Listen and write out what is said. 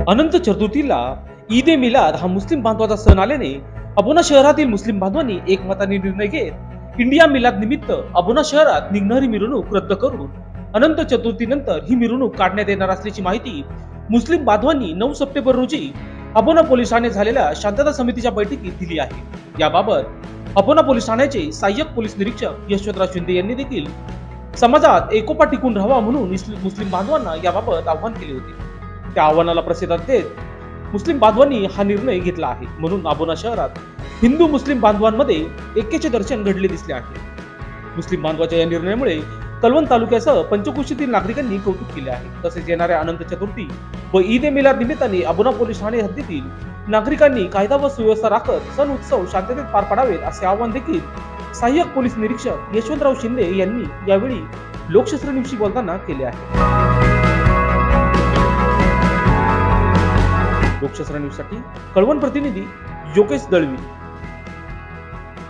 अनंत चतुर्थीला ईद ए मिलाद हा मुस्लिम बांधवाचा सण आल्याने अबोना शहरातील मुस्लिम बांधवांनी एकमताने निर्णय घेत इंडिया मिलाद निमित्त अबोना शहरात निघणारी मिरवणूक रद्द करून अनंत चतुर्थीनंतर ही मिरवणूक काढण्यात येणार असल्याची माहिती मुस्लिम बांधवांनी 9 सप्टेंबर रोजी अबोना पोलीस ठाणे झालेल्या शांतता समितीच्या बैठकीत दिली आहे। याबाबत अबोना पोलीस ठाण्याचे सहाय्यक पोलीस निरीक्षक यशवंतराव शिंदे यांनी देखील समाजात एकोपा टिकून राहावा म्हणून मुस्लिम बांधवांना याबाबत आवाहन केले होते। त्या आव्हानाला प्रतिसाद देत मुस्लिम बांधवांनी हा निर्णय घेतला आहे। म्हणून अबोना शहरात हिंदू मुस्लिम बांधवांमध्ये ऐक्याचे दर्शन घडले दिसले आहे। मुस्लिम बांधवाच्या या निर्णयामुळे कळवण तालुक्यासह पंचक्रोशीतील नागरिकांनी कौतुक केले आहे। तसेच येणाऱ्या अनंत चतुर्थी व ईद ए मिलाद निमित्ताने अबोना पोलीस ठाणे हद्दीतील नागरिकांनी कायदा व सुव्यवस्था राखत सण उत्सव शांततेत पार पाडावेत असे आवाहन देखील सहाय्यक पोलीस निरीक्षक यशवंतराव शिंदे यांनी यावेळी लोकशास्त्र न्यूजशी बोलताना केले आहे। लोकशास्त्र न्यूज साठी कळवण प्रतिनिधी योगेश दळवी।